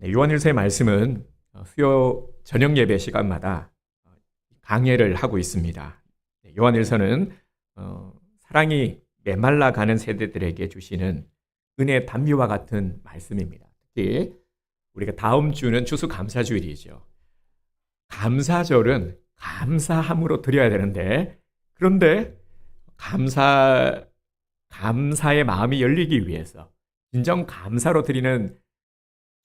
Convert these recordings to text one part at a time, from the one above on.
네, 요한일서의 말씀은 수요 저녁 예배 시간마다 강해를 하고 있습니다. 네, 요한일서는 사랑이 메말라가는 세대들에게 주시는 은혜의 단비와 같은 말씀입니다. 특히 우리가 다음 주는 추수감사주일이죠. 감사절은 감사함으로 드려야 되는데, 그런데 감사의 마음이 열리기 위해서 진정 감사로 드리는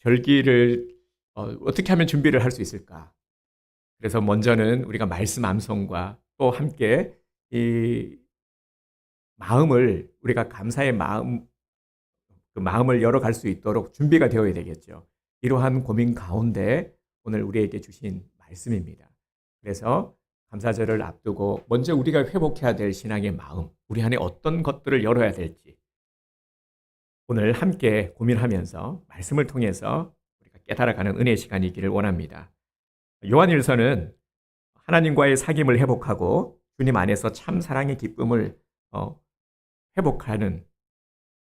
절기를 어떻게 하면 준비를 할 수 있을까? 그래서 먼저는 우리가 말씀 암송과 또 함께 이 마음을, 우리가 감사의 마음, 그 마음을 열어갈 수 있도록 준비가 되어야 되겠죠. 이러한 고민 가운데 오늘 우리에게 주신 말씀입니다. 그래서 감사절을 앞두고 먼저 우리가 회복해야 될 신앙의 마음, 우리 안에 어떤 것들을 열어야 될지 오늘 함께 고민하면서 말씀을 통해서 우리가 깨달아가는 은혜의 시간이기를 원합니다. 요한일서는 하나님과의 사귐을 회복하고 주님 안에서 참 사랑의 기쁨을 회복하는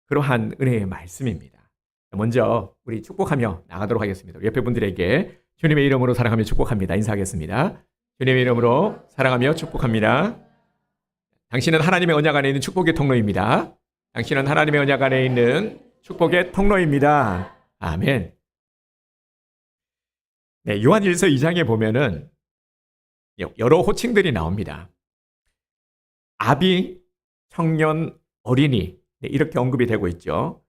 그러한 은혜의 말씀입니다. 먼저 우리 축복하며 나가도록 하겠습니다. 옆에 분들에게 주님의 이름으로 사랑하며 축복합니다. 인사하겠습니다. 주님의 이름으로 사랑하며 축복합니다. 당신은 하나님의 언약 안에 있는 축복의 통로입니다. 당신은 하나님의 언약 안에 있는 축복의 통로입니다. 아멘. 네, 요한일서 2장에 보면은 여러 호칭들이 나옵니다. 아비, 청년, 어린이, 네, 이렇게 언급이 되고 있죠.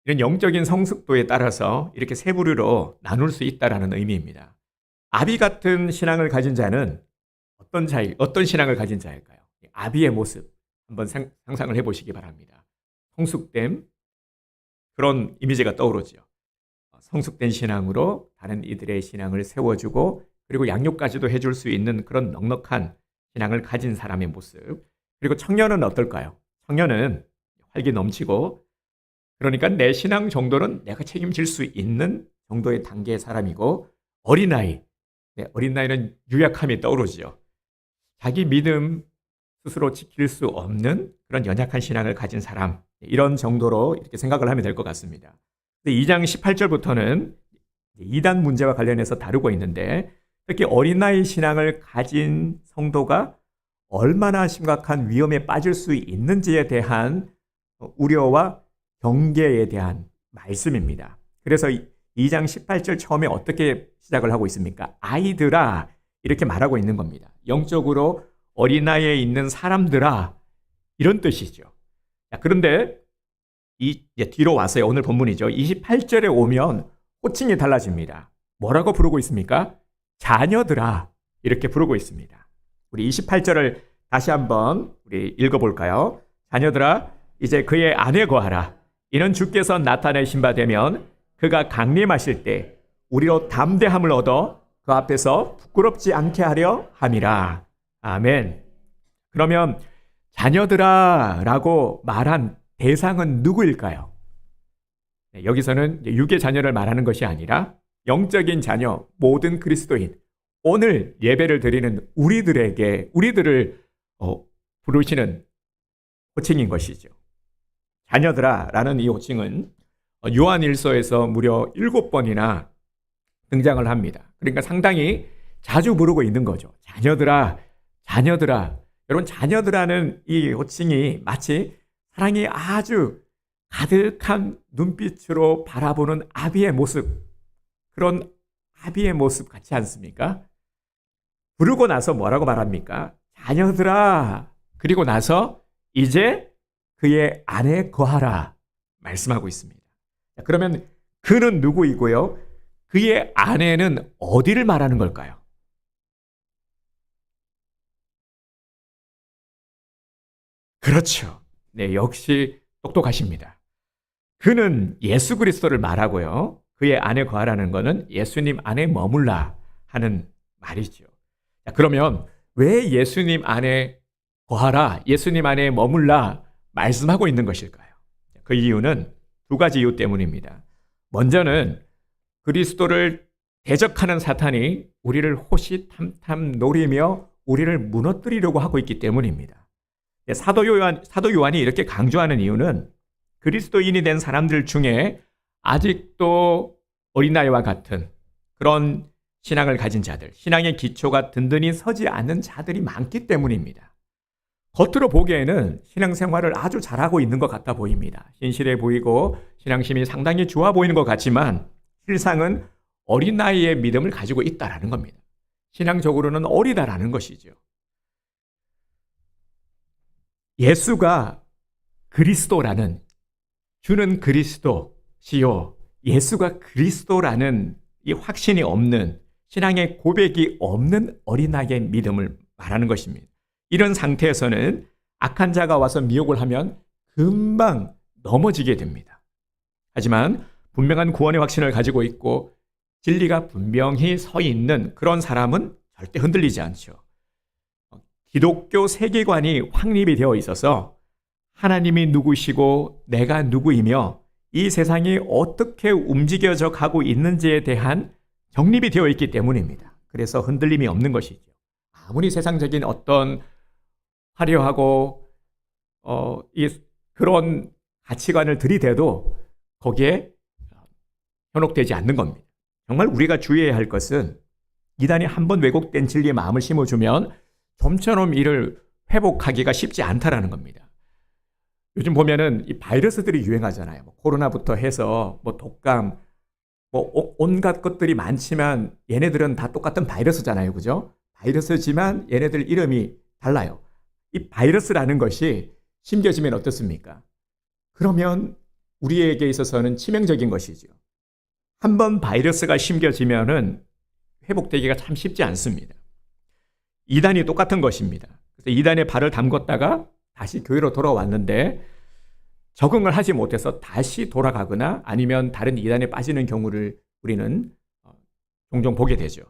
이런 영적인 성숙도에 따라서 이렇게 세 부류로 나눌 수 있다라는 의미입니다. 아비 같은 신앙을 가진 자는 어떤 신앙을 가진 자일까요? 아비의 모습 한번 상상을 해보시기 바랍니다. 성숙됨, 그런 이미지가 떠오르죠. 성숙된 신앙으로 다른 이들의 신앙을 세워주고 그리고 양육까지도 해줄 수 있는 그런 넉넉한 신앙을 가진 사람의 모습. 그리고 청년은 어떨까요? 청년은 활기 넘치고, 그러니까 내 신앙 정도는 내가 책임질 수 있는 정도의 단계의 사람이고, 어린아이, 네, 어린아이는 유약함이 떠오르죠. 자기 믿음 스스로 지킬 수 없는 그런 연약한 신앙을 가진 사람, 이런 정도로 이렇게 생각을 하면 될 것 같습니다. 2장 18절부터는 이단 문제와 관련해서 다루고 있는데, 특히 어린아이 신앙을 가진 성도가 얼마나 심각한 위험에 빠질 수 있는지에 대한 우려와 경계에 대한 말씀입니다. 그래서 2장 18절 처음에 어떻게 시작을 하고 있습니까? 아이들아, 이렇게 말하고 있는 겁니다. 영적으로 어린아이에 있는 사람들아, 이런 뜻이죠. 그런데 이제 뒤로 와서요. 오늘 본문이죠. 28절에 오면 호칭이 달라집니다. 뭐라고 부르고 있습니까? 자녀들아, 이렇게 부르고 있습니다. 우리 28절을 다시 한번 우리 읽어볼까요? 자녀들아, 이제 그의 안에 거하라. 이는 주께서 나타내신 바 되면 그가 강림하실 때 우리로 담대함을 얻어 그 앞에서 부끄럽지 않게 하려 함이라. 아멘. 그러면 자녀들아 라고 말한 대상은 누구일까요? 여기서는 육의 자녀를 말하는 것이 아니라 영적인 자녀, 모든 그리스도인, 오늘 예배를 드리는 우리들을 부르시는 호칭인 것이죠. 자녀들아 라는 이 호칭은 요한일서에서 무려 7번이나 등장을 합니다. 그러니까 상당히 자주 부르고 있는 거죠. 자녀들아, 자녀들아. 여러분, 자녀들아는 이 호칭이 마치 사랑이 아주 가득한 눈빛으로 바라보는 아비의 모습, 그런 아비의 모습 같지 않습니까? 부르고 나서 뭐라고 말합니까? 자녀들아. 그리고 나서 이제 그의 안에 거하라 말씀하고 있습니다. 그러면 그는 누구이고요? 그의 안에는 어디를 말하는 걸까요? 그렇죠. 네, 역시 똑똑하십니다. 그는 예수 그리스도를 말하고요. 그의 안에 거하라는 것은 예수님 안에 머물라 하는 말이죠. 자, 그러면 왜 예수님 안에 거하라, 예수님 안에 머물라 말씀하고 있는 것일까요? 그 이유는 두 가지 이유 때문입니다. 먼저는 그리스도를 대적하는 사탄이 우리를 호시탐탐 노리며 우리를 무너뜨리려고 하고 있기 때문입니다. 사도 요한이 이렇게 강조하는 이유는 그리스도인이 된 사람들 중에 아직도 어린아이와 같은 그런 신앙을 가진 자들, 신앙의 기초가 든든히 서지 않는 자들이 많기 때문입니다. 겉으로 보기에는 신앙생활을 아주 잘하고 있는 것 같아 보입니다. 신실해 보이고 신앙심이 상당히 좋아 보이는 것 같지만 실상은 어린아이의 믿음을 가지고 있다라는 겁니다. 신앙적으로는 어리다라는 것이죠. 예수가 그리스도라는, 주는 그리스도시요, 예수가 그리스도라는 이 확신이 없는, 신앙의 고백이 없는 어린아이의 믿음을 말하는 것입니다. 이런 상태에서는 악한 자가 와서 미혹을 하면 금방 넘어지게 됩니다. 하지만 분명한 구원의 확신을 가지고 있고 진리가 분명히 서 있는 그런 사람은 절대 흔들리지 않죠. 기독교 세계관이 확립이 되어 있어서 하나님이 누구시고 내가 누구이며 이 세상이 어떻게 움직여져 가고 있는지에 대한 정립이 되어 있기 때문입니다. 그래서 흔들림이 없는 것이죠. 아무리 세상적인 어떤 화려하고 그런 가치관을 들이대도 거기에 현혹되지 않는 겁니다. 정말 우리가 주의해야 할 것은 이단이 한번 왜곡된 진리의 마음을 심어주면 좀처럼 이를 회복하기가 쉽지 않다라는 겁니다. 요즘 보면은 이 바이러스들이 유행하잖아요. 코로나부터 해서 독감, 온갖 것들이 많지만 얘네들은 다 똑같은 바이러스잖아요. 그죠? 바이러스지만 얘네들 이름이 달라요. 이 바이러스라는 것이 심겨지면 어떻습니까? 그러면 우리에게 있어서는 치명적인 것이죠. 한번 바이러스가 심겨지면은 회복되기가 참 쉽지 않습니다. 이단이 똑같은 것입니다. 그래서 이단에 발을 담궜다가 다시 교회로 돌아왔는데 적응을 하지 못해서 다시 돌아가거나 아니면 다른 이단에 빠지는 경우를 우리는 종종 보게 되죠.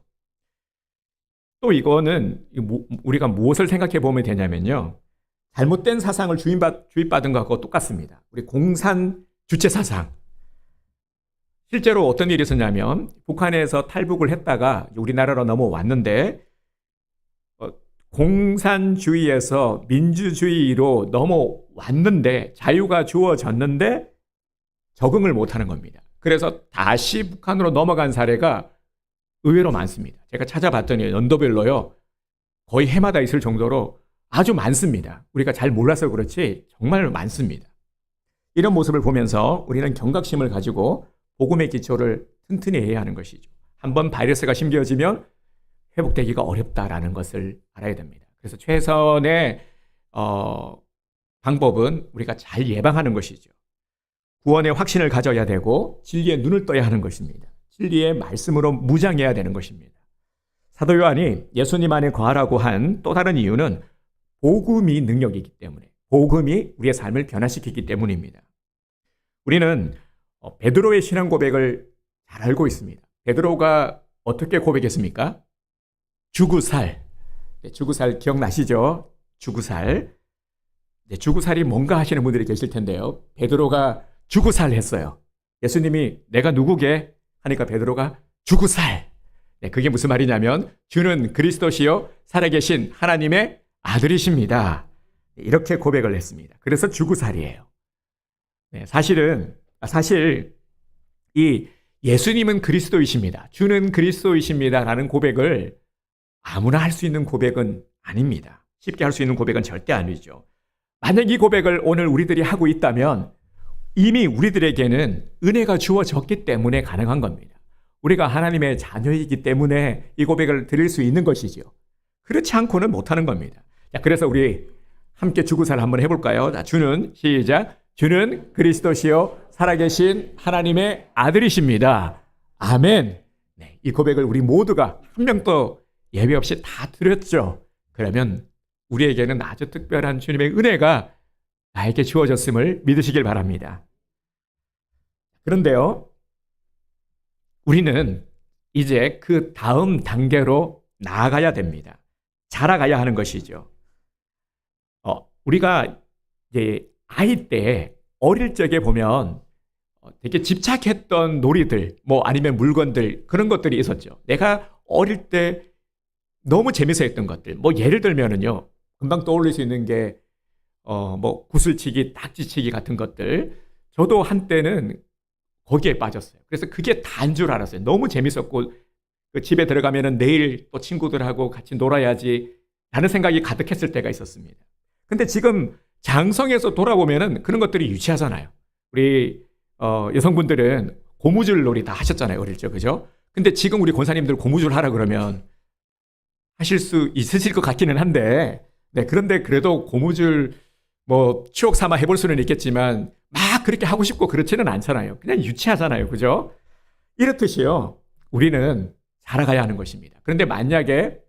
또 이거는 우리가 무엇을 생각해 보면 되냐면요. 잘못된 사상을 주입받은 것하고 똑같습니다. 우리 공산 주체 사상. 실제로 어떤 일이 있었냐면 북한에서 탈북을 했다가 우리나라로 넘어왔는데 공산주의에서 민주주의로 넘어왔는데 자유가 주어졌는데 적응을 못하는 겁니다. 그래서 다시 북한으로 넘어간 사례가 의외로 많습니다. 제가 찾아봤더니 연도별로요. 거의 해마다 있을 정도로 아주 많습니다. 우리가 잘 몰라서 그렇지 정말 많습니다. 이런 모습을 보면서 우리는 경각심을 가지고 복음의 기초를 튼튼히 해야 하는 것이죠. 한번 바이러스가 심겨지면 회복되기가 어렵다라는 것을 알아야 됩니다. 그래서 최선의 방법은 우리가 잘 예방하는 것이죠. 구원의 확신을 가져야 되고 진리의 눈을 떠야 하는 것입니다. 진리의 말씀으로 무장해야 되는 것입니다. 사도 요한이 예수님 안에 거하라고 한 또 다른 이유는 복음이 능력이기 때문에, 복음이 우리의 삶을 변화시키기 때문입니다. 우리는 베드로의 신앙 고백을 잘 알고 있습니다. 베드로가 어떻게 고백했습니까? 주구살. 주구살 기억나시죠? 주구살. 주구살이 뭔가 하시는 분들이 계실 텐데요. 베드로가 주구살 했어요. 예수님이 내가 누구게? 하니까 베드로가 주구살. 그게 무슨 말이냐면 주는 그리스도시요 살아계신 하나님의 아들이십니다. 이렇게 고백을 했습니다. 그래서 주구살이에요. 사실 이 예수님은 그리스도이십니다. 주는 그리스도이십니다라는 고백을 아무나 할 수 있는 고백은 아닙니다. 쉽게 할 수 있는 고백은 절대 아니죠. 만약 이 고백을 오늘 우리들이 하고 있다면 이미 우리들에게는 은혜가 주어졌기 때문에 가능한 겁니다. 우리가 하나님의 자녀이기 때문에 이 고백을 드릴 수 있는 것이죠. 그렇지 않고는 못하는 겁니다. 자, 그래서 우리 함께 주구살 한번 해볼까요? 자, 시작. 주는 그리스도시요 살아계신 하나님의 아들이십니다. 아멘. 이 고백을 우리 모두가 한 명도 예외 없이 다 드렸죠. 그러면 우리에게는 아주 특별한 주님의 은혜가 나에게 주어졌음을 믿으시길 바랍니다. 그런데요, 우리는 이제 그 다음 단계로 나아가야 됩니다. 자라가야 하는 것이죠. 우리가 이제 아이 때 어릴 적에 보면 되게 집착했던 놀이들, 아니면 물건들, 그런 것들이 있었죠. 내가 어릴 때 너무 재밌어 했던 것들, 예를 들면은요, 금방 떠올릴 수 있는 게, 구슬치기, 딱지치기 같은 것들. 저도 한때는 거기에 빠졌어요. 그래서 그게 다인 줄 알았어요. 너무 재밌었고 그 집에 들어가면은 내일 또 친구들하고 같이 놀아야지 라는 생각이 가득했을 때가 있었습니다. 근데 지금 장성에서 돌아보면은 그런 것들이 유치하잖아요. 우리 여성분들은 고무줄 놀이 다 하셨잖아요. 어릴 적, 그죠? 근데 지금 우리 권사님들 고무줄 하라 그러면 하실 수 있으실 것 같기는 한데, 네, 그런데 그래도 고무줄 뭐 추억 삼아 해볼 수는 있겠지만 막 그렇게 하고 싶고 그렇지는 않잖아요. 그냥 유치하잖아요. 그죠? 이렇듯이요. 우리는 자라가야 하는 것입니다. 그런데 만약에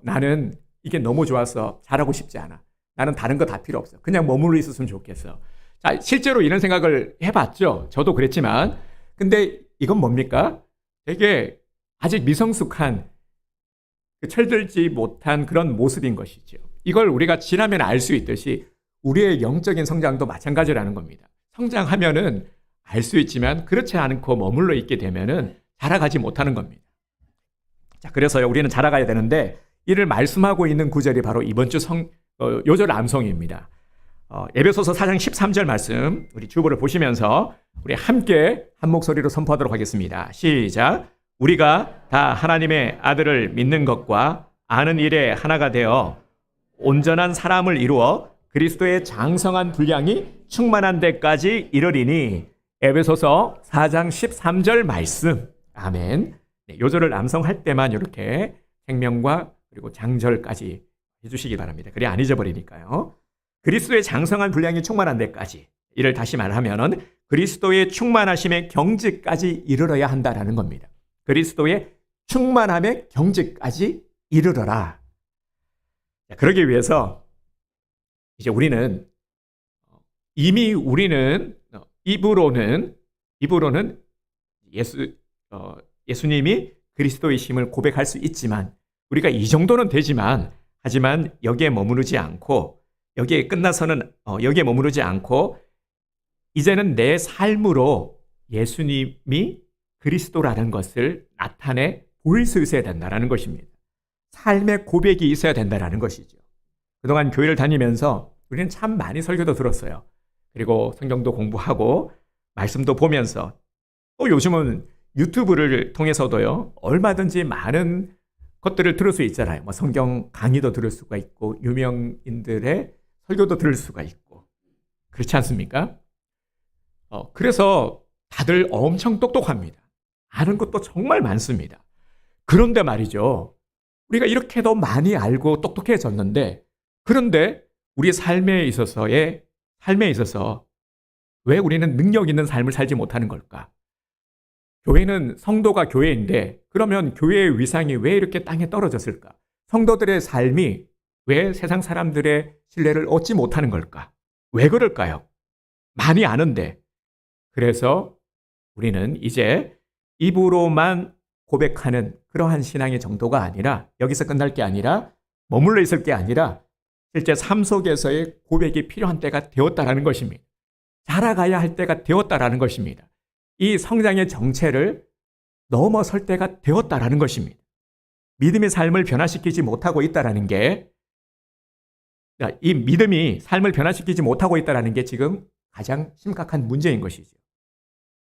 나는 이게 너무 좋아서 잘하고 싶지 않아. 나는 다른 거 다 필요 없어. 그냥 머물러 있었으면 좋겠어. 자, 실제로 이런 생각을 해봤죠. 저도 그랬지만. 근데 이건 뭡니까? 되게 아직 미성숙한, 철들지 못한 그런 모습인 것이죠. 이걸 우리가 지나면 알 수 있듯이 우리의 영적인 성장도 마찬가지라는 겁니다. 성장하면은 알 수 있지만 그렇지 않고 머물러 있게 되면은 자라가지 못하는 겁니다. 자, 그래서요, 우리는 자라가야 되는데 이를 말씀하고 있는 구절이 바로 이번 주 요절 암송입니다. 에베소서 4장 13절 말씀, 우리 주보를 보시면서 우리 함께 한 목소리로 선포하도록 하겠습니다. 시작. 우리가 다 하나님의 아들을 믿는 것과 아는 일에 하나가 되어 온전한 사람을 이루어 그리스도의 장성한 분량이 충만한 데까지 이르리니. 에베소서 4장 13절 말씀. 아멘. 네, 요절을 암송할 때만 이렇게 생명과 그리고 장절까지 해주시기 바랍니다. 그래 안 잊어버리니까요. 그리스도의 장성한 분량이 충만한 데까지, 이를 다시 말하면 그리스도의 충만하심의 경지까지 이르러야 한다라는 겁니다. 그리스도의 충만함의 경지까지 이르러라. 그러기 위해서 이제 우리는 이미 입으로는 예수님이 그리스도이심을 고백할 수 있지만, 우리가 이 정도는 되지만, 하지만 여기에 머무르지 않고 이제는 내 삶으로 예수님이 그리스도라는 것을 나타내 보일 수 있어야 된다는 것입니다. 삶의 고백이 있어야 된다는 것이죠. 그동안 교회를 다니면서 우리는 참 많이 설교도 들었어요. 그리고 성경도 공부하고 말씀도 보면서, 또 요즘은 유튜브를 통해서도요, 얼마든지 많은 것들을 들을 수 있잖아요. 뭐 성경 강의도 들을 수가 있고 유명인들의 설교도 들을 수가 있고, 그렇지 않습니까? 그래서 다들 엄청 똑똑합니다. 아는 것도 정말 많습니다. 그런데 말이죠, 우리가 이렇게도 많이 알고 똑똑해졌는데, 그런데 우리 삶에 있어서 왜 우리는 능력 있는 삶을 살지 못하는 걸까? 교회는 성도가 교회인데 그러면 교회의 위상이 왜 이렇게 땅에 떨어졌을까? 성도들의 삶이 왜 세상 사람들의 신뢰를 얻지 못하는 걸까? 왜 그럴까요? 많이 아는데. 그래서 우리는 이제 입으로만 고백하는 그러한 신앙의 정도가 아니라, 여기서 끝날 게 아니라, 머물러 있을 게 아니라 실제 삶 속에서의 고백이 필요한 때가 되었다라는 것입니다. 자라가야 할 때가 되었다라는 것입니다. 이 성장의 정체를 넘어설 때가 되었다라는 것입니다. 믿음의 삶을 변화시키지 못하고 있다라는 게, 이 믿음이 삶을 변화시키지 못하고 있다라는 게 지금 가장 심각한 문제인 것이죠.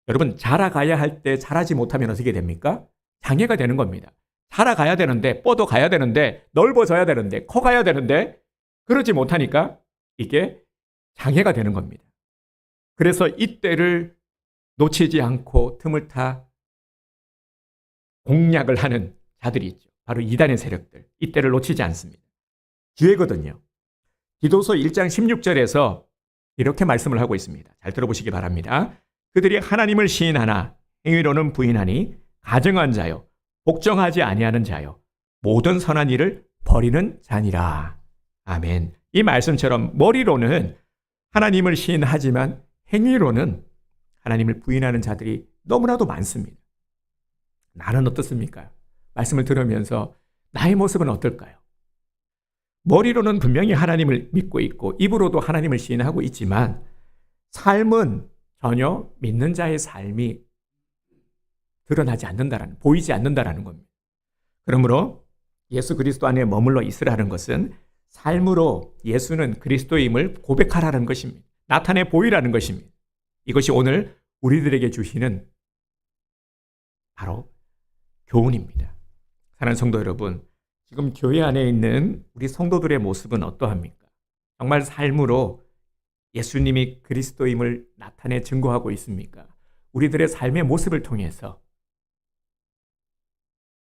여러분, 자라가야 할 때 자라지 못하면 어떻게 됩니까? 장애가 되는 겁니다. 자라가야 되는데, 뻗어가야 되는데, 넓어져야 되는데, 커가야 되는데 그러지 못하니까 이게 장애가 되는 겁니다. 그래서 이때를 놓치지 않고 틈을 타 공략을 하는 자들이 있죠. 바로 이단의 세력들. 이때를 놓치지 않습니다. 기회거든요. 디도서 1장 16절에서 이렇게 말씀을 하고 있습니다. 잘 들어보시기 바랍니다. 그들이 하나님을 시인하나 행위로는 부인하니 가증한 자요, 복종하지 아니하는 자요, 모든 선한 일을 버리는 자니라. 아멘. 이 말씀처럼 머리로는 하나님을 시인하지만 행위로는 하나님을 부인하는 자들이 너무나도 많습니다. 나는 어떻습니까? 말씀을 들으면서 나의 모습은 어떨까요? 머리로는 분명히 하나님을 믿고 있고 입으로도 하나님을 시인하고 있지만 삶은 전혀 믿는 자의 삶이 드러나지 않는다라는, 보이지 않는다라는 겁니다. 그러므로 예수 그리스도 안에 머물러 있으라는 것은 삶으로 예수는 그리스도임을 고백하라는 것입니다. 나타내 보이라는 것입니다. 이것이 오늘 우리들에게 주시는 바로 교훈입니다. 사랑하는 성도 여러분, 지금 교회 안에 있는 우리 성도들의 모습은 어떠합니까? 정말 삶으로 예수님이 그리스도임을 나타내 증거하고 있습니까? 우리들의 삶의 모습을 통해서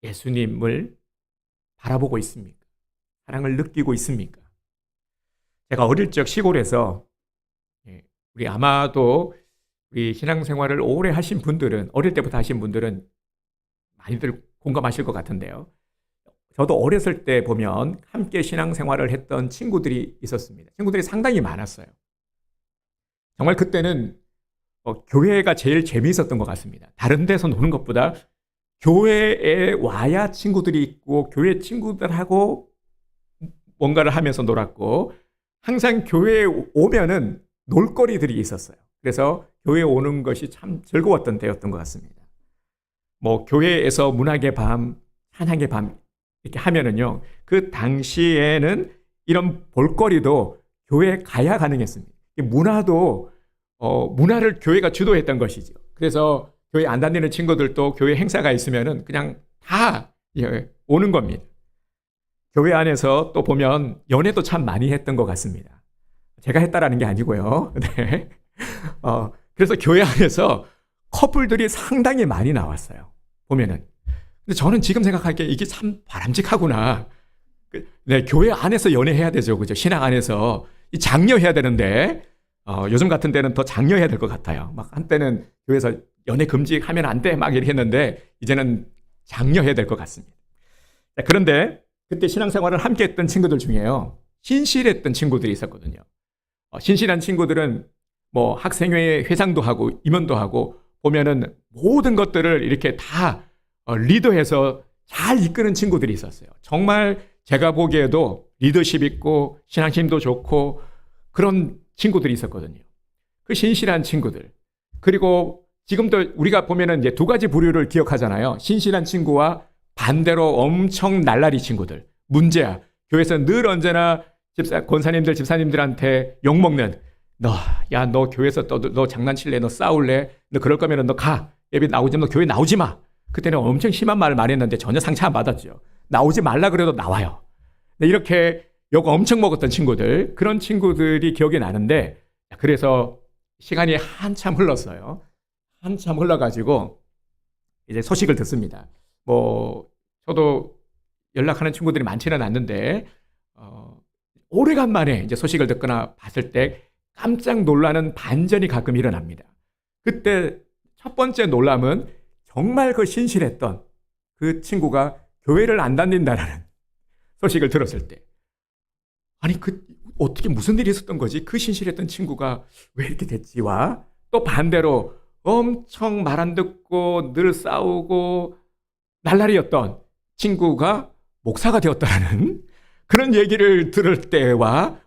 예수님을 바라보고 있습니까? 사랑을 느끼고 있습니까? 제가 어릴 적 시골에서 우리 아마도 우리 신앙생활을 오래 하신 분들은 어릴 때부터 하신 분들은 많이들 공감하실 것 같은데요. 저도 어렸을 때 보면 함께 신앙생활을 했던 친구들이 있었습니다. 친구들이 상당히 많았어요. 정말 그때는 교회가 제일 재미있었던 것 같습니다. 다른 데서 노는 것보다 교회에 와야 친구들이 있고 교회 친구들하고 뭔가를 하면서 놀았고 항상 교회에 오면은 놀거리들이 있었어요. 그래서 교회에 오는 것이 참 즐거웠던 때였던 것 같습니다. 뭐 교회에서 문학의 밤, 찬양의 밤 이렇게 하면은요, 그 당시에는 이런 볼거리도 교회에 가야 가능했습니다. 문화도 문화를 교회가 주도했던 것이죠. 그래서 교회 안 다니는 친구들도 교회 행사가 있으면은 그냥 다 오는 겁니다. 교회 안에서 또 보면 연애도 참 많이 했던 것 같습니다. 제가 했다라는 게 아니고요. 네. 그래서 교회 안에서 커플들이 상당히 많이 나왔어요. 보면은. 근데 저는 지금 생각하기에 이게 참 바람직하구나. 네, 교회 안에서 연애해야 되죠. 그죠? 신앙 안에서. 장려해야 되는데, 요즘 같은 때는 더 장려해야 될 것 같아요. 막 한때는 교회에서 연애 금지하면 안 돼. 막 이렇게 했는데, 이제는 장려해야 될 것 같습니다. 그런데 그때 신앙생활을 함께 했던 친구들 중에요. 신실했던 친구들이 있었거든요. 신실한 친구들은 뭐 학생회 회장도 하고 임원도 하고 보면은 모든 것들을 이렇게 다 리더해서 잘 이끄는 친구들이 있었어요. 정말 제가 보기에도 리더십 있고 신앙심도 좋고 그런 친구들이 있었거든요. 그 신실한 친구들. 그리고 지금도 우리가 보면은 이제 두 가지 부류를 기억하잖아요. 신실한 친구와 반대로 엄청 날라리 친구들. 문제야. 교회에서 늘 언제나 권사님들, 집사님들한테 욕먹는 너 교회에서 너 장난칠래? 너 싸울래? 너 그럴 거면 너 가. 예배 나오지 마. 너 교회 나오지 마. 그때는 엄청 심한 말을 많이 했는데 전혀 상처 안 받았죠. 나오지 말라 그래도 나와요. 이렇게 욕 엄청 먹었던 친구들, 그런 친구들이 기억이 나는데, 그래서 시간이 한참 흘렀어요. 한참 흘러가지고 이제 소식을 듣습니다. 뭐 저도 연락하는 친구들이 많지는 않는데 오래간만에 이제 소식을 듣거나 봤을 때 깜짝 놀라는 반전이 가끔 일어납니다. 그때 첫 번째 놀람은 정말 그 신실했던 그 친구가 교회를 안 다닌다라는 소식을 들었을 때, 아니 어떻게 무슨 일이 있었던 거지? 그 신실했던 친구가 왜 이렇게 됐지와 또 반대로 엄청 말 안 듣고 늘 싸우고 날라리였던 친구가 목사가 되었다라는 그런 얘기를 들을 때와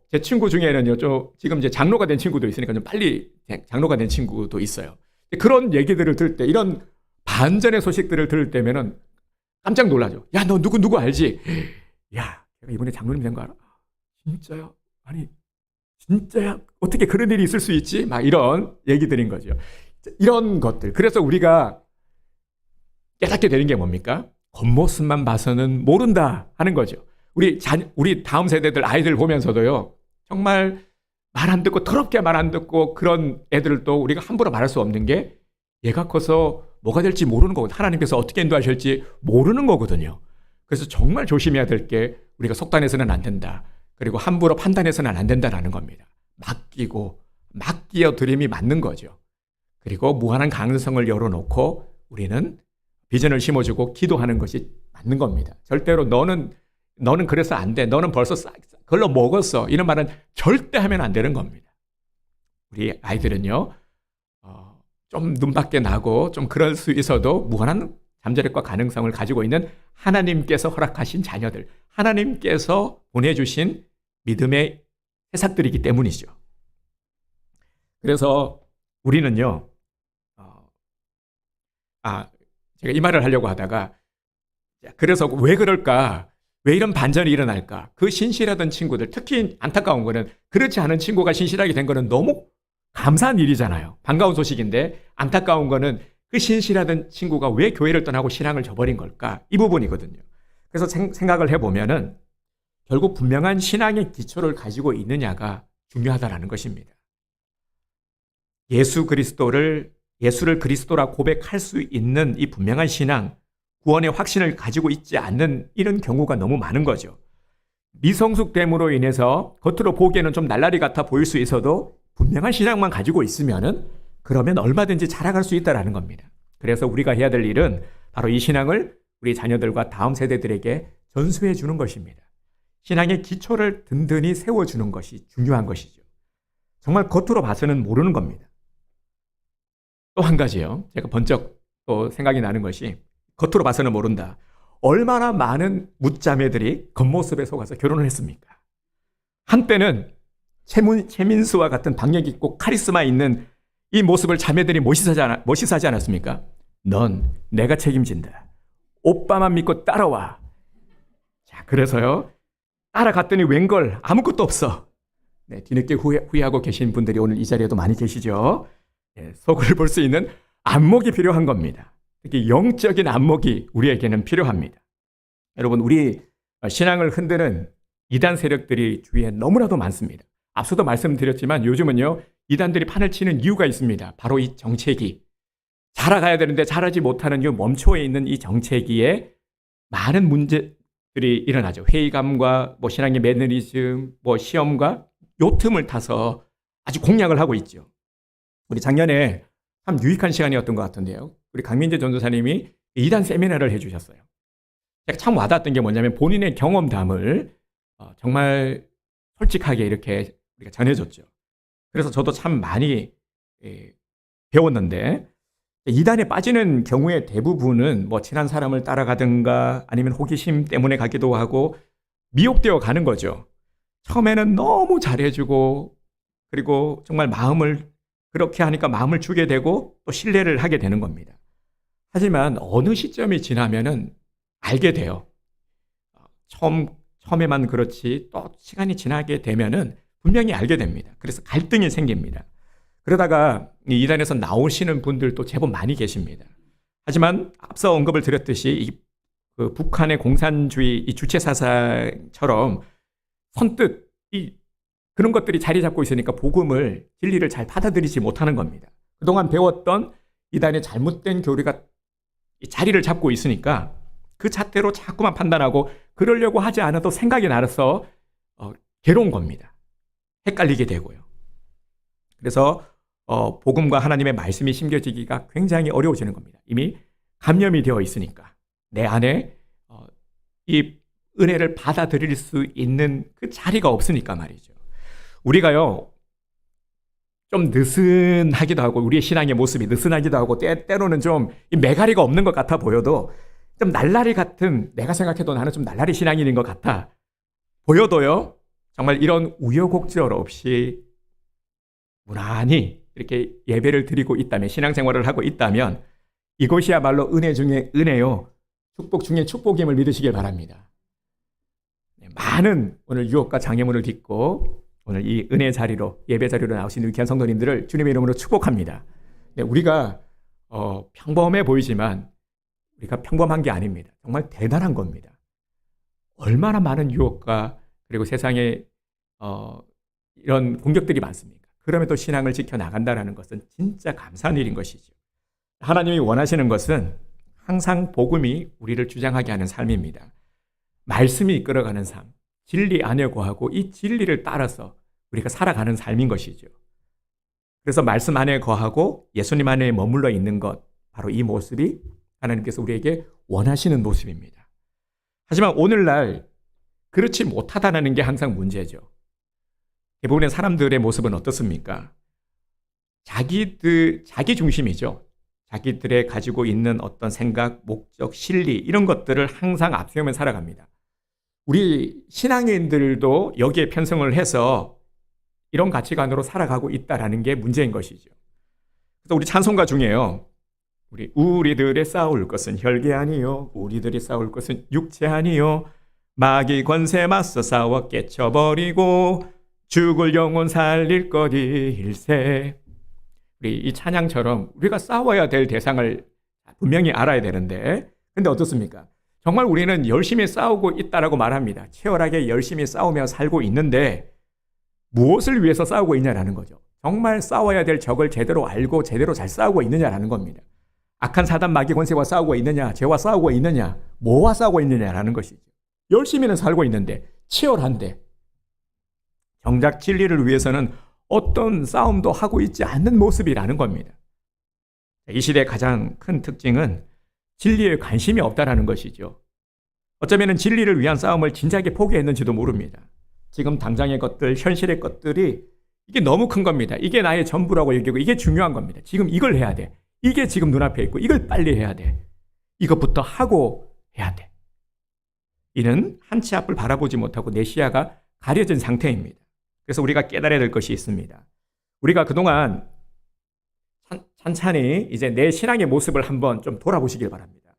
제 친구 중에는요, 지금 이제 장로가 된 친구도 있으니까 좀 빨리 장로가 된 친구도 있어요. 그런 얘기들을 들을 때, 이런 반전의 소식들을 들을 때면은 깜짝 놀라죠. 야, 너 누구 알지? 야, 내가 이번에 장로님 된 거 알아? 진짜야? 아니, 진짜야? 어떻게 그런 일이 있을 수 있지? 막 이런 얘기들인 거죠. 이런 것들. 그래서 우리가 깨닫게 되는 게 뭡니까? 겉모습만 봐서는 모른다 하는 거죠. 우리 다음 세대들 아이들 보면서도요, 정말 말 안 듣고 더럽게 말 안 듣고 그런 애들도 우리가 함부로 말할 수 없는 게 얘가 커서 뭐가 될지 모르는 거거든요. 하나님께서 어떻게 인도하실지 모르는 거거든요. 그래서 정말 조심해야 될 게 우리가 속단해서는 안 된다. 그리고 함부로 판단해서는 안 된다라는 겁니다. 맡기어 드림이 맞는 거죠. 그리고 무한한 가능성을 열어놓고 우리는 비전을 심어주고 기도하는 것이 맞는 겁니다. 절대로 너는 그래서 안 돼. 너는 벌써 걸러 먹었어. 이런 말은 절대 하면 안 되는 겁니다. 우리 아이들은요, 좀 눈밖에 나고 좀 그럴 수 있어도 무한한 잠재력과 가능성을 가지고 있는 하나님께서 허락하신 자녀들, 하나님께서 보내주신 믿음의 새싹들이기 때문이죠. 그래서 우리는요, 제가 이 말을 하려고 하다가, 그래서 왜 그럴까? 왜 이런 반전이 일어날까? 그 신실하던 친구들, 특히 안타까운 거는 그렇지 않은 친구가 신실하게 된 거는 너무 감사한 일이잖아요. 반가운 소식인데 안타까운 거는 그 신실하던 친구가 왜 교회를 떠나고 신앙을 저버린 걸까? 이 부분이거든요. 그래서 생각을 해보면은 결국 분명한 신앙의 기초를 가지고 있느냐가 중요하다라는 것입니다. 예수를 그리스도라 고백할 수 있는 이 분명한 신앙, 구원의 확신을 가지고 있지 않는 이런 경우가 너무 많은 거죠. 미성숙됨으로 인해서 겉으로 보기에는 좀 날라리 같아 보일 수 있어도 분명한 신앙만 가지고 있으면은 그러면 얼마든지 자라갈 수 있다라는 겁니다. 그래서 우리가 해야 될 일은 바로 이 신앙을 우리 자녀들과 다음 세대들에게 전수해 주는 것입니다. 신앙의 기초를 든든히 세워주는 것이 중요한 것이죠. 정말 겉으로 봐서는 모르는 겁니다. 또 한 가지요. 제가 번쩍 또 생각이 나는 것이 겉으로 봐서는 모른다. 얼마나 많은 묻자매들이 겉모습에 속아서 결혼을 했습니까? 한때는 최민수와 같은 박력 있고 카리스마 있는 이 모습을 자매들이 멋있어하지 않았습니까? 넌 내가 책임진다. 오빠만 믿고 따라와. 자, 그래서요. 따라갔더니 웬걸 아무것도 없어. 네, 뒤늦게 후회하고 계신 분들이 오늘 이 자리에도 많이 계시죠. 네, 속을 볼 수 있는 안목이 필요한 겁니다. 특히 영적인 안목이 우리에게는 필요합니다. 여러분, 우리 신앙을 흔드는 이단 세력들이 주위에 너무나도 많습니다. 앞서도 말씀드렸지만 요즘은요, 이단들이 판을 치는 이유가 있습니다. 바로 이 정체기. 자라가야 되는데 자라지 못하는 이 멈춰 있는 이 정체기에 많은 문제들이 일어나죠. 회의감과 신앙의 매너리즘, 시험과 요 틈을 타서 아주 공략을 하고 있죠. 우리 작년에 참 유익한 시간이었던 것 같은데요. 우리 강민재 전도사님이 이단 세미나를 해주셨어요. 제가 참 와닿았던 게 뭐냐면 본인의 경험담을 정말 솔직하게 이렇게 우리가 전해줬죠. 그래서 저도 참 많이 배웠는데 이단에 빠지는 경우의 대부분은 친한 사람을 따라가든가 아니면 호기심 때문에 가기도 하고 미혹되어 가는 거죠. 처음에는 너무 잘해주고 그리고 정말 마음을 그렇게 하니까 마음을 주게 되고 또 신뢰를 하게 되는 겁니다. 하지만 어느 시점이 지나면은 알게 돼요. 처음에만 그렇지 또 시간이 지나게 되면은 분명히 알게 됩니다. 그래서 갈등이 생깁니다. 그러다가 이단에서 나오시는 분들도 제법 많이 계십니다. 하지만 앞서 언급을 드렸듯이 그 북한의 공산주의 이 주체 사상처럼 선뜻 그런 것들이 자리 잡고 있으니까 복음을 진리를 잘 받아들이지 못하는 겁니다. 그동안 배웠던 이단의 잘못된 교리가 자리를 잡고 있으니까 그 잣대로 자꾸만 판단하고 그러려고 하지 않아도 생각이 나서 괴로운 겁니다. 헷갈리게 되고요. 그래서 복음과 하나님의 말씀이 심겨지기가 굉장히 어려워지는 겁니다. 이미 감염이 되어 있으니까 내 안에 이 은혜를 받아들일 수 있는 그 자리가 없으니까 말이죠. 우리가요 좀 느슨하기도 하고 우리의 신앙의 모습이 느슨하기도 하고 때로는 좀 매가리가 없는 것 같아 보여도 좀 날라리 같은 내가 생각해도 나는 좀 날라리 신앙인인 것 같아 보여도요 정말 이런 우여곡절 없이 무난히 이렇게 예배를 드리고 있다면 신앙생활을 하고 있다면 이것이야말로 은혜 중에 은혜요 축복 중에 축복임을 믿으시길 바랍니다. 많은 오늘 유혹과 장애물을 딛고 오늘 이 은혜 자리로 예배 자리로 나오신 귀한 성도님들을 주님의 이름으로 축복합니다. 우리가 평범해 보이지만 우리가 평범한 게 아닙니다. 정말 대단한 겁니다. 얼마나 많은 유혹과 그리고 세상에 이런 공격들이 많습니까? 그럼에도 신앙을 지켜나간다는 것은 진짜 감사한 일인 것이죠. 하나님이 원하시는 것은 항상 복음이 우리를 주장하게 하는 삶입니다. 말씀이 이끌어가는 삶, 진리 안에 거하고 이 진리를 따라서 우리가 살아가는 삶인 것이죠. 그래서 말씀 안에 거하고 예수님 안에 머물러 있는 것, 바로 이 모습이 하나님께서 우리에게 원하시는 모습입니다. 하지만 오늘날 그렇지 못하다는 게 항상 문제죠. 대부분의 사람들의 모습은 어떻습니까? 자기 중심이죠. 자기들의 가지고 있는 어떤 생각, 목적, 실리 이런 것들을 항상 앞세우며 살아갑니다. 우리 신앙인들도 여기에 편성을 해서 이런 가치관으로 살아가고 있다는 게 문제인 것이죠. 그래서 우리 찬송가 중에요. 우리들의 싸울 것은 혈기 아니요 우리들이 싸울 것은 육체 아니요 마귀 권세 맞서 싸워 깨쳐버리고 죽을 영혼 살릴 것 일세. 우리 이 찬양처럼 우리가 싸워야 될 대상을 분명히 알아야 되는데, 근데 어떻습니까? 정말 우리는 열심히 싸우고 있다라고 말합니다. 치열하게 열심히 싸우며 살고 있는데 무엇을 위해서 싸우고 있냐라는 거죠. 정말 싸워야 될 적을 제대로 알고 제대로 잘 싸우고 있느냐라는 겁니다. 악한 사단 마귀 권세와 싸우고 있느냐, 죄와 싸우고 있느냐, 뭐와 싸우고 있느냐라는 것이죠. 열심히는 살고 있는데, 치열한데 정작 진리를 위해서는 어떤 싸움도 하고 있지 않는 모습이라는 겁니다. 이 시대의 가장 큰 특징은 진리에 관심이 없다라는 것이죠. 어쩌면 진리를 위한 싸움을 진작에 포기했는지도 모릅니다. 지금 당장의 것들, 현실의 것들이 이게 너무 큰 겁니다. 이게 나의 전부라고 여기고 이게 중요한 겁니다. 지금 이걸 해야 돼. 이게 지금 눈앞에 있고 이걸 빨리 해야 돼. 이것부터 하고 해야 돼. 이는 한 치 앞을 바라보지 못하고 내 시야가 가려진 상태입니다. 그래서 우리가 깨달아야 될 것이 있습니다. 우리가 그동안 찬찬히 이제 내 신앙의 모습을 한번 좀 돌아보시길 바랍니다.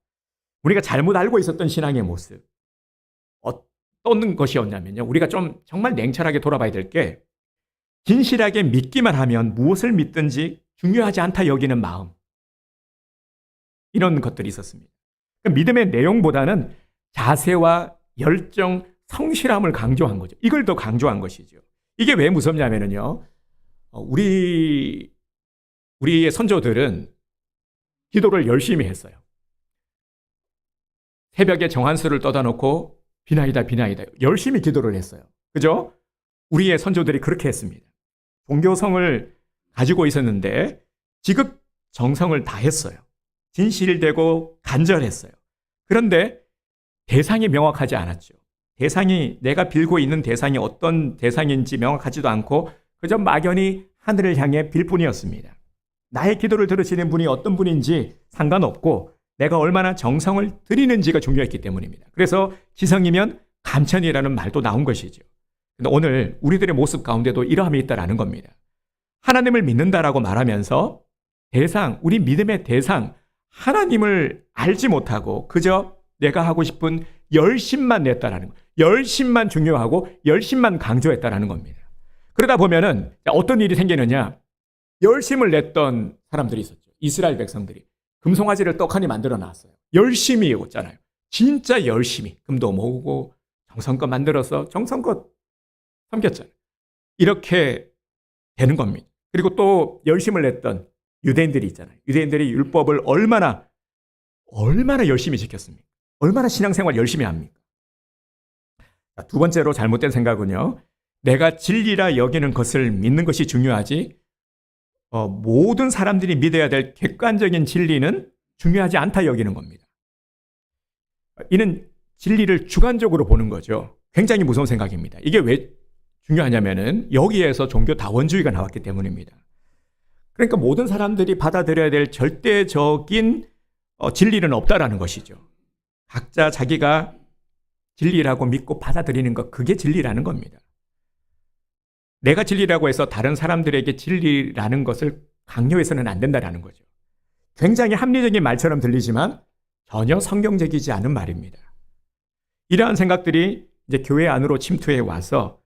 우리가 잘못 알고 있었던 신앙의 모습, 어떤 것이었냐면요. 우리가 좀 정말 냉철하게 돌아봐야 될 게, 진실하게 믿기만 하면 무엇을 믿든지 중요하지 않다 여기는 마음, 이런 것들이 있었습니다. 믿음의 내용보다는 자세와 열정, 성실함을 강조한 거죠. 이걸 더 강조한 것이죠. 이게 왜 무섭냐면요. 우리의 선조들은 기도를 열심히 했어요. 새벽에 정한수를 떠다 놓고 비나이다 비나이다 열심히 기도를 했어요. 그죠? 우리의 선조들이 그렇게 했습니다. 종교성을 가지고 있었는데 지극 정성을 다했어요. 진실되고 간절했어요. 그런데 대상이 명확하지 않았죠. 대상이, 내가 빌고 있는 대상이 어떤 대상인지 명확하지도 않고 그저 막연히 하늘을 향해 빌 뿐이었습니다. 나의 기도를 들으시는 분이 어떤 분인지 상관없고 내가 얼마나 정성을 들이는지가 중요했기 때문입니다. 그래서 지성이면 감천이라는 말도 나온 것이죠. 근데 오늘 우리들의 모습 가운데도 이러함이 있다라는 겁니다. 하나님을 믿는다라고 말하면서 대상, 우리 믿음의 대상, 하나님을 알지 못하고 그저 내가 하고 싶은 열심만 냈다라는 거, 열심만 중요하고 열심만 강조했다라는 겁니다. 그러다 보면은 어떤 일이 생기느냐? 열심을 냈던 사람들이 있었죠. 이스라엘 백성들이 금송아지를 떡하니 만들어 놨어요. 열심히 했잖아요. 진짜 열심히 금도 모으고 정성껏 만들어서 정성껏 섬겼잖아요. 이렇게 되는 겁니다. 그리고 또 열심을 냈던 유대인들이 있잖아요. 유대인들이 율법을 얼마나 열심히 지켰습니까? 얼마나 신앙생활 열심히 합니까? 두 번째로 잘못된 생각은요. 내가 진리라 여기는 것을 믿는 것이 중요하지 모든 사람들이 믿어야 될 객관적인 진리는 중요하지 않다 여기는 겁니다. 이는 진리를 주관적으로 보는 거죠. 굉장히 무서운 생각입니다. 이게 왜 중요하냐면은 여기에서 종교 다원주의가 나왔기 때문입니다. 그러니까 모든 사람들이 받아들여야 될 절대적인 진리는 없다라는 것이죠. 각자 자기가 진리라고 믿고 받아들이는 것, 그게 진리라는 겁니다. 내가 진리라고 해서 다른 사람들에게 진리라는 것을 강요해서는 안 된다라는 거죠. 굉장히 합리적인 말처럼 들리지만 전혀 성경적이지 않은 말입니다. 이러한 생각들이 이제 교회 안으로 침투해 와서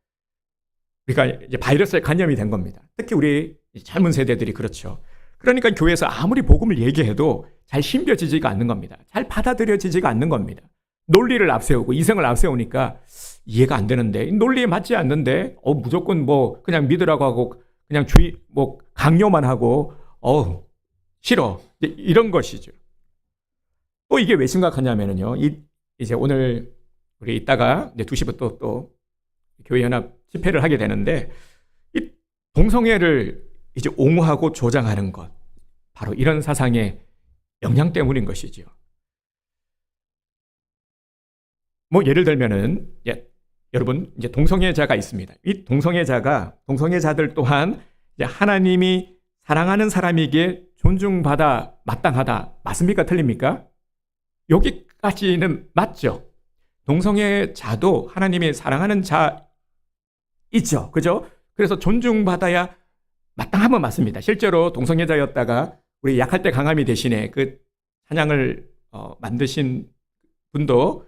우리가 이제 바이러스에 감염이 된 겁니다. 특히 우리 젊은 세대들이 그렇죠. 그러니까 교회에서 아무리 복음을 얘기해도 잘 신겨지지가 않는 겁니다. 잘 받아들여지지가 않는 겁니다. 논리를 앞세우고 이성을 앞세우니까 이해가 안 되는데, 논리에 맞지 않는데, 무조건 그냥 믿으라고 하고, 그냥 강요만 하고, 싫어. 이런 것이죠. 또 이게 왜 심각하냐면요. 이제 오늘 우리 이따가 이제 2시부터 또 교회연합 집회를 하게 되는데, 이 동성애를 이제 옹호하고 조장하는 것, 바로 이런 사상의 영향 때문인 것이죠. 예를 들면은, 여러분, 이제 동성애자가 있습니다. 이 동성애자들 또한 이제 하나님이 사랑하는 사람에게 존중받아 마땅하다. 맞습니까? 틀립니까? 여기까지는 맞죠. 동성애자도 하나님이 사랑하는 자이죠. 그죠? 그래서 존중받아야 마땅하면 맞습니다. 실제로 동성애자였다가 우리 약할 때 강함이 대신에 그 찬양을 만드신 분도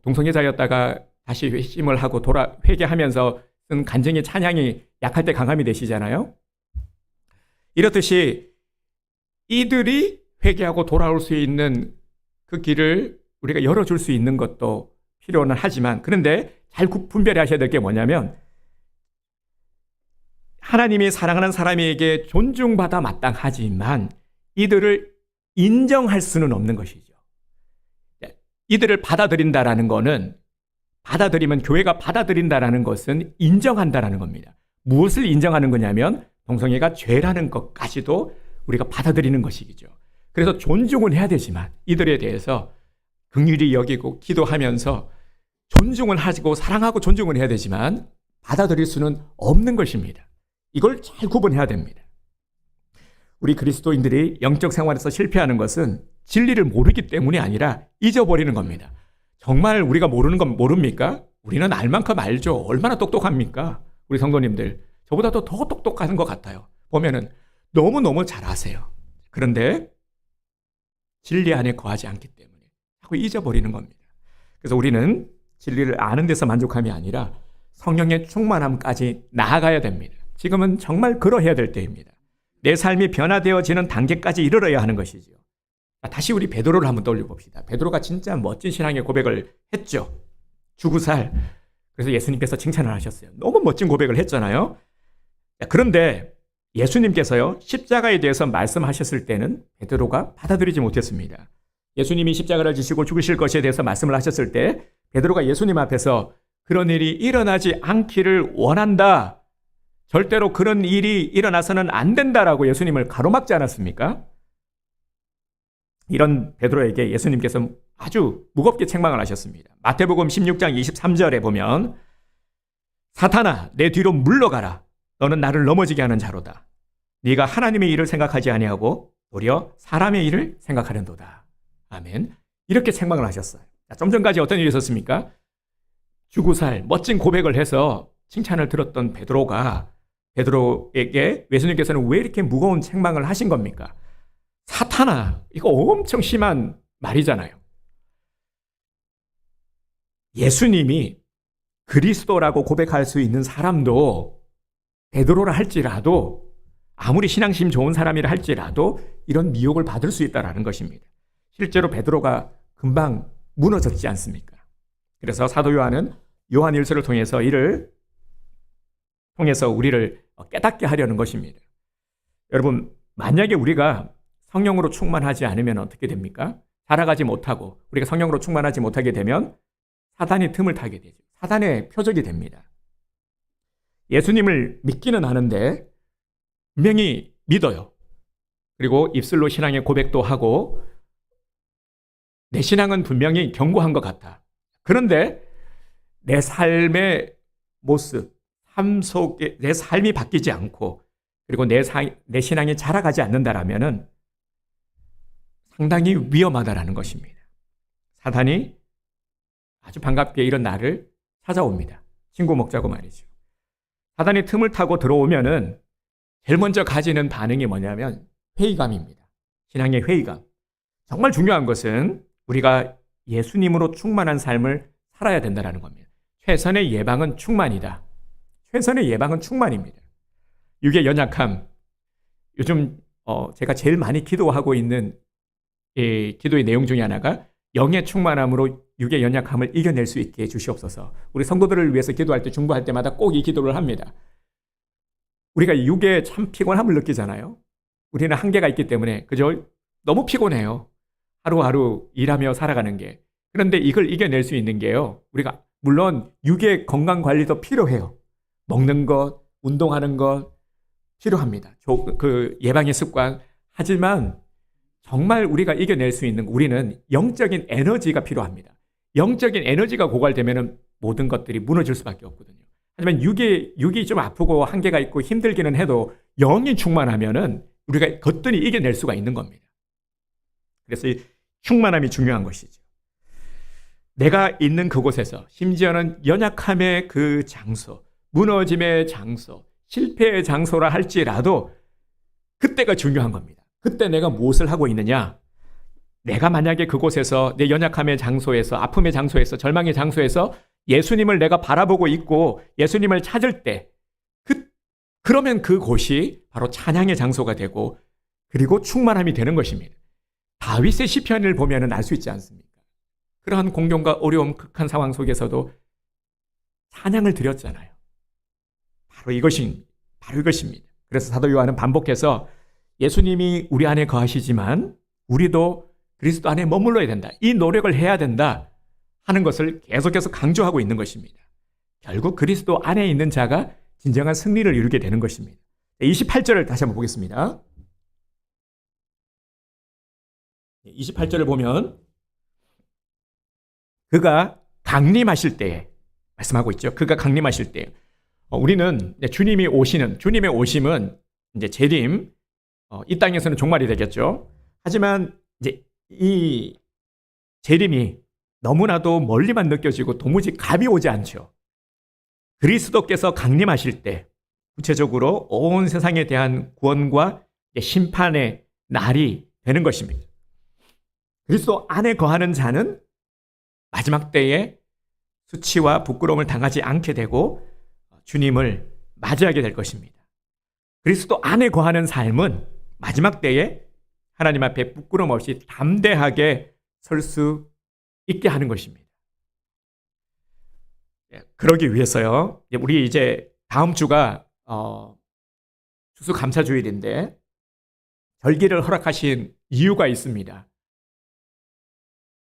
동성애자였다가 다시 회심을 하고 회개하면서 쓴 간증의 찬양이 약할 때 강함이 되시잖아요. 이렇듯이 이들이 회개하고 돌아올 수 있는 그 길을 우리가 열어줄 수 있는 것도 필요는 하지만, 그런데 잘 분별하셔야 될 게 뭐냐면, 하나님이 사랑하는 사람에게 존중받아 마땅하지만 이들을 인정할 수는 없는 것이죠. 이들을 받아들인다라는 것은, 받아들이면, 교회가 받아들인다라는 것은 인정한다라는 겁니다. 무엇을 인정하는 거냐면 동성애가 죄라는 것까지도 우리가 받아들이는 것이죠. 그래서 존중은 해야 되지만, 이들에 대해서 긍휼히 여기고 기도하면서 존중을 하고 사랑하고 존중을 해야 되지만 받아들일 수는 없는 것입니다. 이걸 잘 구분해야 됩니다. 우리 그리스도인들이 영적 생활에서 실패하는 것은 진리를 모르기 때문이 아니라 잊어버리는 겁니다. 정말 우리가 모르는 건 모릅니까? 우리는 알 만큼 알죠. 얼마나 똑똑합니까? 우리 성도님들, 저보다도 더 똑똑한 것 같아요. 보면은 너무너무 잘 아세요. 그런데 진리 안에 거하지 않기 때문에 자꾸 잊어버리는 겁니다. 그래서 우리는 진리를 아는 데서 만족함이 아니라 성령의 충만함까지 나아가야 됩니다. 지금은 정말 그러해야 될 때입니다. 내 삶이 변화되어지는 단계까지 이르러야 하는 것이죠. 다시 우리 베드로를 한번 떠올려 봅시다. 베드로가 진짜 멋진 신앙의 고백을 했죠. 주구살. 그래서 예수님께서 칭찬을 하셨어요. 너무 멋진 고백을 했잖아요. 그런데 예수님께서요, 십자가에 대해서 말씀하셨을 때는 베드로가 받아들이지 못했습니다. 예수님이 십자가를 지시고 죽으실 것에 대해서 말씀을 하셨을 때 베드로가 예수님 앞에서 그런 일이 일어나지 않기를 원한다, 절대로 그런 일이 일어나서는 안 된다라고 예수님을 가로막지 않았습니까? 이런 베드로에게 예수님께서 아주 무겁게 책망을 하셨습니다. 마태복음 16장 23절에 보면, 사탄아, 내 뒤로 물러가라. 너는 나를 넘어지게 하는 자로다. 네가 하나님의 일을 생각하지 아니하고 도리어 사람의 일을 생각하려도다. 아멘. 이렇게 책망을 하셨어요. 좀 전까지 어떤 일이 있었습니까? 주구살 멋진 고백을 해서 칭찬을 들었던 베드로에게 예수님께서는 왜 이렇게 무거운 책망을 하신 겁니까? 사탄아, 이거 엄청 심한 말이잖아요. 예수님이 그리스도라고 고백할 수 있는 사람도, 베드로라 할지라도, 아무리 신앙심 좋은 사람이라 할지라도 이런 미혹을 받을 수 있다는 것입니다. 실제로 베드로가 금방 무너졌지 않습니까? 그래서 사도 요한은 요한일서를 통해서 이를 통해서 우리를 깨닫게 하려는 것입니다. 여러분, 만약에 우리가 성령으로 충만하지 않으면 어떻게 됩니까? 살아가지 못하고 우리가 성령으로 충만하지 못하게 되면 사단이 틈을 타게 되죠. 사단의 표적이 됩니다. 예수님을 믿기는 하는데 분명히 믿어요. 그리고 입술로 신앙의 고백도 하고 내 신앙은 분명히 견고한 것 같아. 그런데 내 삶의 모습, 삶 속에 내 삶이 바뀌지 않고 그리고 내 신앙이 자라가지 않는다라면은 상당히 위험하다라는 것입니다. 사단이 아주 반갑게 이런 나를 찾아옵니다. 친구 먹자고 말이죠. 사단이 틈을 타고 들어오면은 제일 먼저 가지는 반응이 뭐냐면 회의감입니다. 신앙의 회의감. 정말 중요한 것은 우리가 예수님으로 충만한 삶을 살아야 된다는 겁니다. 최선의 예방은 충만이다. 최선의 예방은 충만입니다. 육의 연약함. 요즘 제가 제일 많이 기도하고 있는 기도의 내용 중에 하나가 영의 충만함으로 육의 연약함을 이겨낼 수 있게 해주시옵소서. 우리 성도들을 위해서 기도할 때, 중보할 때마다 꼭 이 기도를 합니다. 우리가 육에 참 피곤함을 느끼잖아요. 우리는 한계가 있기 때문에 그죠? 너무 피곤해요. 하루하루 일하며 살아가는 게. 그런데 이걸 이겨낼 수 있는 게요, 우리가 물론 육의 건강 관리도 필요해요. 먹는 것, 운동하는 것 필요합니다. 그 예방의 습관. 하지만 정말 우리가 이겨낼 수 있는, 우리는 영적인 에너지가 필요합니다. 영적인 에너지가 고갈되면 모든 것들이 무너질 수밖에 없거든요. 하지만 육이 좀 아프고 한계가 있고 힘들기는 해도 영이 충만하면은 우리가 거뜬히 이겨낼 수가 있는 겁니다. 그래서 이 충만함이 중요한 것이죠. 내가 있는 그곳에서, 심지어는 연약함의 그 장소, 무너짐의 장소, 실패의 장소라 할지라도 그때가 중요한 겁니다. 그때 내가 무엇을 하고 있느냐? 내가 만약에 그곳에서, 내 연약함의 장소에서, 아픔의 장소에서, 절망의 장소에서 예수님을 내가 바라보고 있고 예수님을 찾을 때 그러면 그곳이 바로 찬양의 장소가 되고 그리고 충만함이 되는 것입니다. 다윗의 시편을 보면 알 수 있지 않습니까? 그러한 공경과 어려움, 극한 상황 속에서도 찬양을 드렸잖아요. 바로 이것입니다. 그래서 사도 요한은 반복해서 예수님이 우리 안에 거하시지만 우리도 그리스도 안에 머물러야 된다. 이 노력을 해야 된다 하는 것을 계속해서 강조하고 있는 것입니다. 결국 그리스도 안에 있는 자가 진정한 승리를 이루게 되는 것입니다. 28절을 다시 한번 보겠습니다. 28절을 보면 그가 강림하실 때에 말씀하고 있죠. 그가 강림하실 때 우리는 주님의 오심은 이제 재림, 이 땅에서는 종말이 되겠죠. 하지만 이제 이 재림이 너무나도 멀리만 느껴지고 도무지 감이 오지 않죠. 그리스도께서 강림하실 때 구체적으로 온 세상에 대한 구원과 심판의 날이 되는 것입니다. 그리스도 안에 거하는 자는 마지막 때에 수치와 부끄러움을 당하지 않게 되고 주님을 맞이하게 될 것입니다. 그리스도 안에 거하는 삶은 마지막 때에 하나님 앞에 부끄러움 없이 담대하게 설 수 있게 하는 것입니다. 그러기 위해서요. 우리 이제 다음 주가 추수감사주일인데 절기를 허락하신 이유가 있습니다.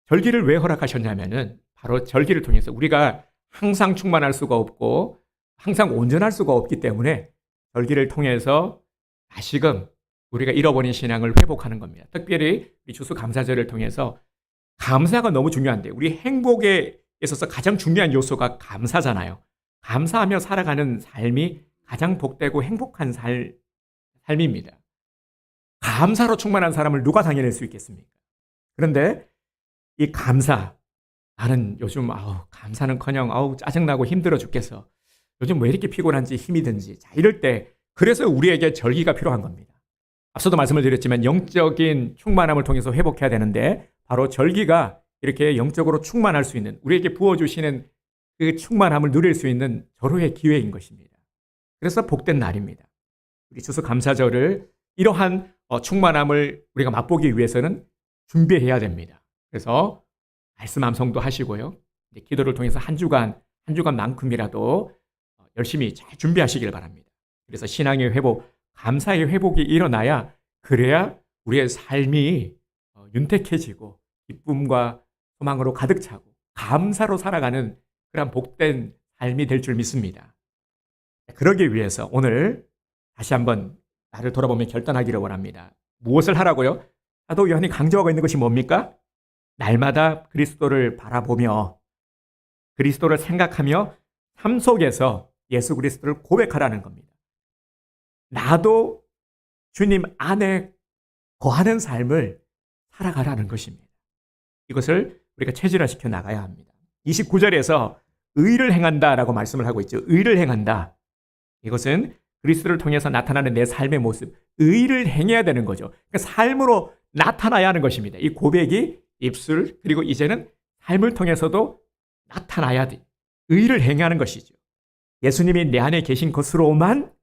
절기를 왜 허락하셨냐면은 바로 절기를 통해서 우리가 항상 충만할 수가 없고 항상 온전할 수가 없기 때문에 절기를 통해서 다시금 우리가 잃어버린 신앙을 회복하는 겁니다. 특별히 이 추수감사절을 통해서 감사가 너무 중요한데 우리 행복에 있어서 가장 중요한 요소가 감사잖아요. 감사하며 살아가는 삶이 가장 복되고 행복한 삶입니다. 감사로 충만한 사람을 누가 당해낼 수 있겠습니까? 그런데 이 감사, 나는 요즘 감사는커녕 짜증나고 힘들어 죽겠어. 요즘 왜 이렇게 피곤한지 힘이 든지. 자, 이럴 때 그래서 우리에게 절기가 필요한 겁니다. 앞서도 말씀을 드렸지만 영적인 충만함을 통해서 회복해야 되는데 바로 절기가 이렇게 영적으로 충만할 수 있는, 우리에게 부어주시는 그 충만함을 누릴 수 있는 절호의 기회인 것입니다. 그래서 복된 날입니다. 우리 추수감사절을 이러한 충만함을 우리가 맛보기 위해서는 준비해야 됩니다. 그래서 말씀 암송도 하시고요. 기도를 통해서 한 주간만큼이라도 열심히 잘 준비하시길 바랍니다. 그래서 신앙의 회복, 감사의 회복이 일어나야 그래야 우리의 삶이 윤택해지고 기쁨과 소망으로 가득 차고 감사로 살아가는 그런 복된 삶이 될 줄 믿습니다. 그러기 위해서 오늘 다시 한번 나를 돌아보며 결단하기를 원합니다. 무엇을 하라고요? 사도 요한이 강조하고 있는 것이 뭡니까? 날마다 그리스도를 바라보며 그리스도를 생각하며 삶 속에서 예수 그리스도를 고백하라는 겁니다. 나도 주님 안에 거하는 삶을 살아가라는 것입니다. 이것을 우리가 체질화시켜 나가야 합니다. 29절에서 의를 행한다라고 말씀을 하고 있죠. 의를 행한다. 이것은 그리스도를 통해서 나타나는 내 삶의 모습, 의를 행해야 되는 거죠. 그러니까 삶으로 나타나야 하는 것입니다. 이 고백이 입술, 그리고 이제는 삶을 통해서도 나타나야 돼. 의를 행해야 하는 것이죠. 예수님이 내 안에 계신 것으로만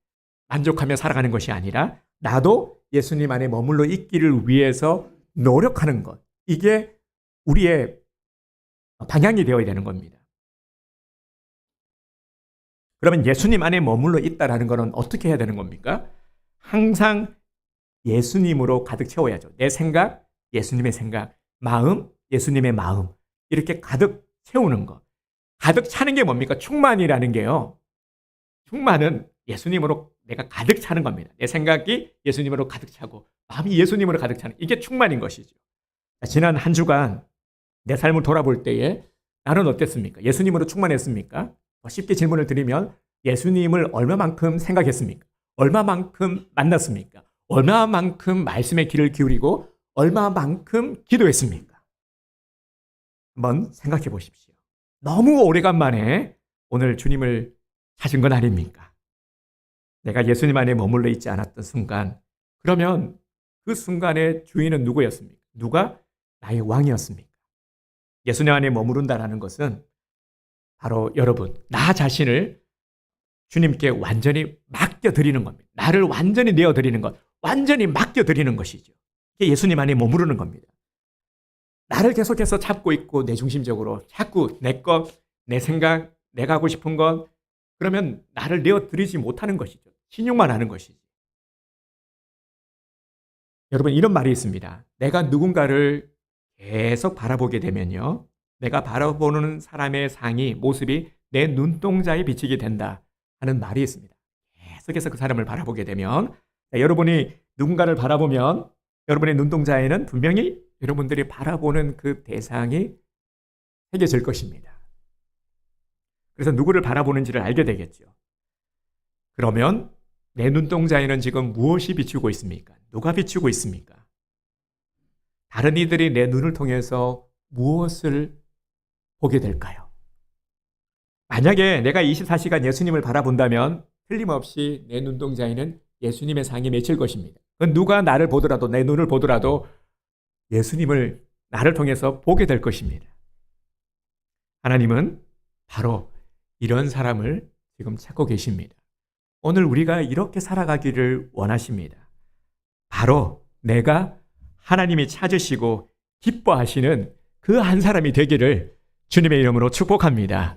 만족하며 살아가는 것이 아니라 나도 예수님 안에 머물러 있기를 위해서 노력하는 것. 이게 우리의 방향이 되어야 되는 겁니다. 그러면 예수님 안에 머물러 있다라는 것은 어떻게 해야 되는 겁니까? 항상 예수님으로 가득 채워야죠. 내 생각, 예수님의 생각, 마음, 예수님의 마음. 이렇게 가득 채우는 것. 가득 차는 게 뭡니까? 충만이라는 게요. 충만은 예수님으로 내가 가득 차는 겁니다. 내 생각이 예수님으로 가득 차고 마음이 예수님으로 가득 차는, 이게 충만인 것이죠. 지난 한 주간 내 삶을 돌아볼 때에 나는 어땠습니까? 예수님으로 충만했습니까? 쉽게 질문을 드리면 예수님을 얼마만큼 생각했습니까? 얼마만큼 만났습니까? 얼마만큼 말씀의 귀를 기울이고 얼마만큼 기도했습니까? 한번 생각해 보십시오. 너무 오래간만에 오늘 주님을 찾은 건 아닙니까? 내가 예수님 안에 머물러 있지 않았던 순간, 그러면 그 순간의 주인은 누구였습니까? 누가 나의 왕이었습니까? 예수님 안에 머무른다라는 것은 바로 여러분, 나 자신을 주님께 완전히 맡겨드리는 겁니다. 나를 완전히 내어드리는 것, 완전히 맡겨드리는 것이죠. 이게 예수님 안에 머무르는 겁니다. 나를 계속해서 잡고 있고 내 중심적으로 자꾸 내 것, 내 생각, 내가 하고 싶은 것, 그러면 나를 내어드리지 못하는 것이죠. 신용만 하는 것이죠. 여러분, 이런 말이 있습니다. 내가 누군가를 계속 바라보게 되면요, 내가 바라보는 사람의 상이, 모습이 내 눈동자에 비치게 된다 하는 말이 있습니다. 계속해서 그 사람을 바라보게 되면, 여러분이 누군가를 바라보면 여러분의 눈동자에는 분명히 여러분들이 바라보는 그 대상이 새겨질 것입니다. 그래서 누구를 바라보는지를 알게 되겠죠. 그러면 내 눈동자에는 지금 무엇이 비추고 있습니까? 누가 비추고 있습니까? 다른 이들이 내 눈을 통해서 무엇을 보게 될까요? 만약에 내가 24시간 예수님을 바라본다면 틀림없이 내 눈동자에는 예수님의 상이 맺힐 것입니다. 누가 나를 보더라도, 내 눈을 보더라도 예수님을 나를 통해서 보게 될 것입니다. 하나님은 바로 이런 사람을 지금 찾고 계십니다. 오늘 우리가 이렇게 살아가기를 원하십니다. 바로 내가 하나님이 찾으시고 기뻐하시는 그 한 사람이 되기를 주님의 이름으로 축복합니다.